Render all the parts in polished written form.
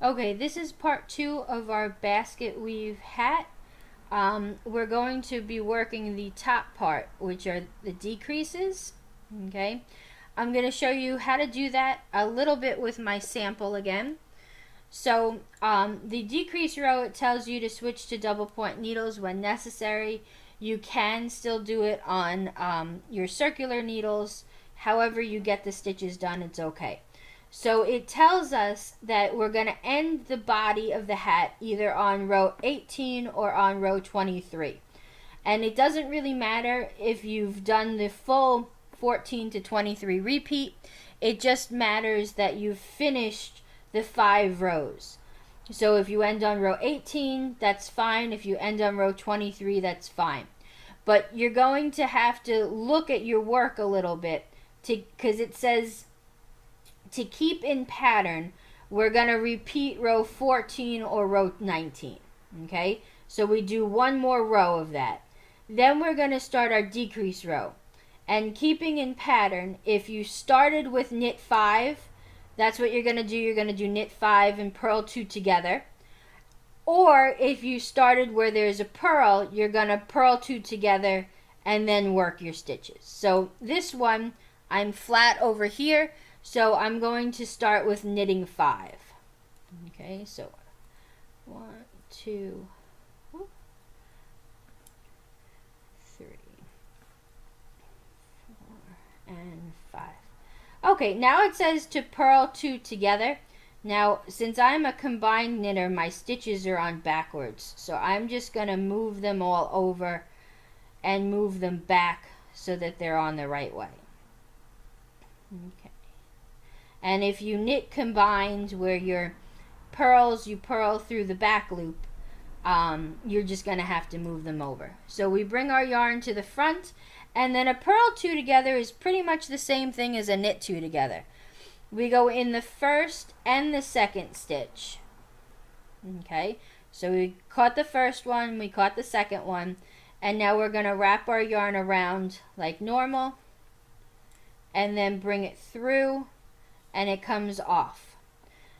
Okay, this is part 2 of our basket weave hat. We're going to be working the top part, which are the decreases. Okay, I'm going to show you how to do that a little bit with my sample again. So the decrease row, it tells you to switch to double point needles when necessary. You can still do it on your circular needles. However you get the stitches done, it's okay. So it tells us that we're going to end the body of the hat either on row 18 or on row 23. And it doesn't really matter if you've done the full 14 to 23 repeat. It just matters that you've finished the 5 rows. So if you end on row 18, that's fine. If you end on row 23, that's fine. But you're going to have to look at your work a little bit because it says to keep in pattern, we're going to repeat row 14 or row 19. Okay? So we do one more row of that. Then we're going to start our decrease row. And keeping in pattern, if you started with knit 5, that's what you're going to do. You're going to do knit 5 and purl 2 together. Or if you started where there's a purl, you're going to purl 2 together and then work your stitches. So this one, I'm flat over here. So I'm going to start with knitting 5. Okay, so 1, 2, 3, 4, and 5. Okay, now it says to purl 2 together. Now, since I'm a combined knitter, my stitches are on backwards. So I'm just going to move them all over and move them back so that they're on the right way. Okay. And if you knit combined where your purls, you purl through the back loop, you're just going to have to move them over. So we bring our yarn to the front, and then a purl 2 together is pretty much the same thing as a knit 2 together. We go in the first and the second stitch. Okay, so we caught the first one, we caught the second one, and now we're going to wrap our yarn around like normal, and then bring it through, and it comes off.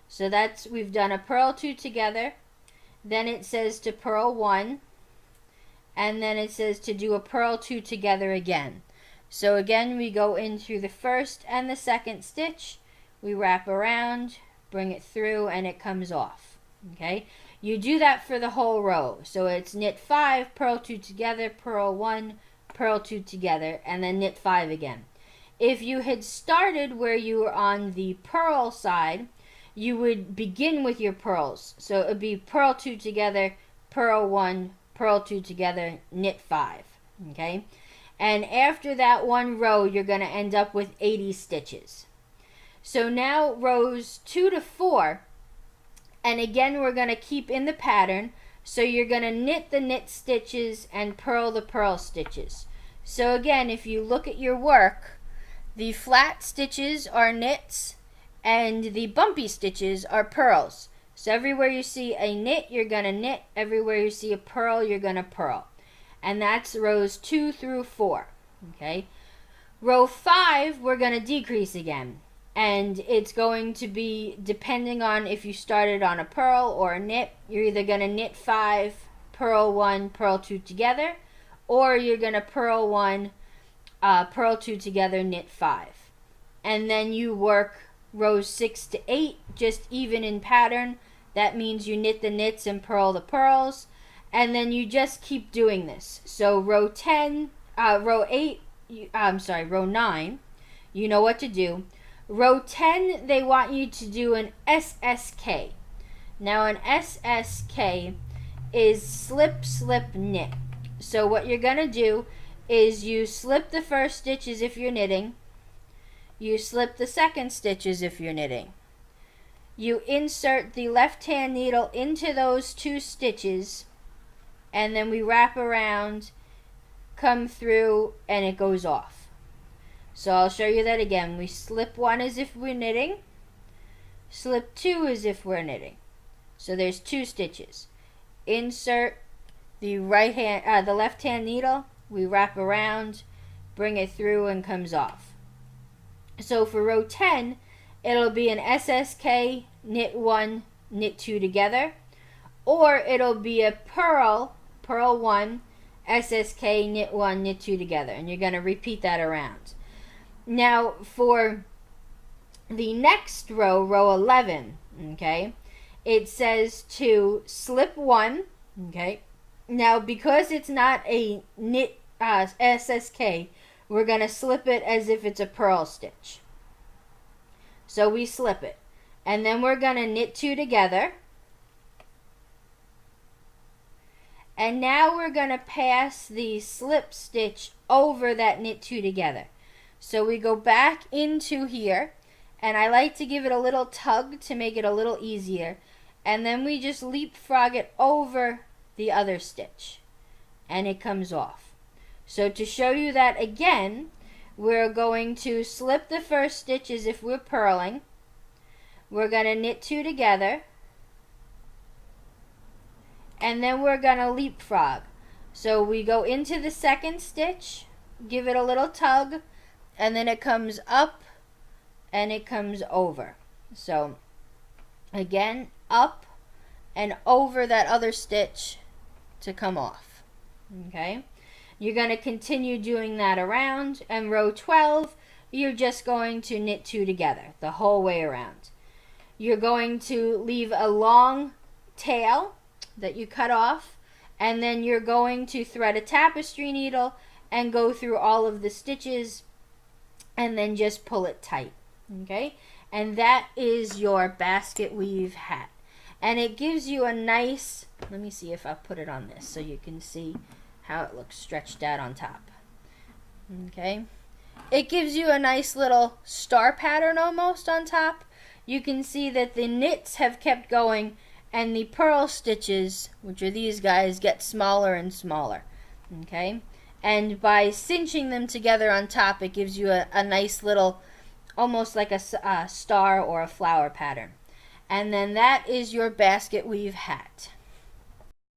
So that's, we've done a purl 2 together, then it says to purl 1, and then it says to do a purl 2 together again. So again, we go in through the first and the second stitch, we wrap around, bring it through, and it comes off. Okay, you do that for the whole row. So it's knit 5, purl 2 together, purl 1, purl 2 together, and then knit 5 again. If you had started where you were on the purl side, you would begin with your purls. So it would be purl 2 together, purl 1, purl 2 together, knit 5. Okay? And after that one row, you're going to end up with 80 stitches. So now rows 2 to 4, and again we're going to keep in the pattern. So you're going to knit the knit stitches and purl the purl stitches. So again, if you look at your work, the flat stitches are knits and the bumpy stitches are purls. So everywhere you see a knit, you're going to knit. Everywhere you see a purl, you're going to purl. And that's rows 2 through 4. Okay. Row 5, we're going to decrease again. And it's going to be depending on if you started on a purl or a knit. You're either going to knit 5, purl 1, purl 2 together, or you're going to purl 1, purl 2 together, knit 5. And then you work rows 6 to 8, just even in pattern. That means you knit the knits and purl the purls. And then you just keep doing this. So row 9, you know what to do. Row 10, they want you to do an SSK. Now an SSK is slip, slip, knit. So what you're going to do is you slip the first stitch as if you're knitting. You slip the second stitch as if you're knitting. You insert the left hand needle into those 2 stitches, and then we wrap around, come through, and it goes off. So I'll show you that again. We slip 1 as if we're knitting, slip 2 as if we're knitting. So there's 2 stitches. Insert the left hand needle, we wrap around, bring it through, and comes off. So for row 10, it'll be an SSK, knit 1, knit 2 together, or it'll be a purl 1, SSK, knit 1, knit 2 together, and you're going to repeat that around. Now for the next row, row 11, okay, it says to slip 1, okay. Now because it's not a knit SSK, we're going to slip it as if it's a purl stitch. So we slip it, and then we're going to knit 2 together, and now we're going to pass the slip stitch over that knit 2 together. So we go back into here, and I like to give it a little tug to make it a little easier, and then we just leapfrog it over the other stitch, and it comes off. So to show you that again, we're going to slip the first stitch as if we're purling. We're going to knit 2 together, and then we're going to leapfrog. So we go into the second stitch, give it a little tug, and then it comes up and it comes over. So again, up and over that other stitch to come off. Okay? You're going to continue doing that around, and row 12, you're just going to knit 2 together the whole way around. You're going to leave a long tail that you cut off, and then you're going to thread a tapestry needle and go through all of the stitches and then just pull it tight. Okay? And that is your basket weave hat. And it gives you a nice, let me see if I put it on this so you can see how it looks stretched out on top. Okay? It gives you a nice little star pattern almost on top. You can see that the knits have kept going, and the purl stitches, which are these guys, get smaller and smaller. Okay? And by cinching them together on top, it gives you a nice little, almost like a star or a flower pattern. And then that is your basket weave hat.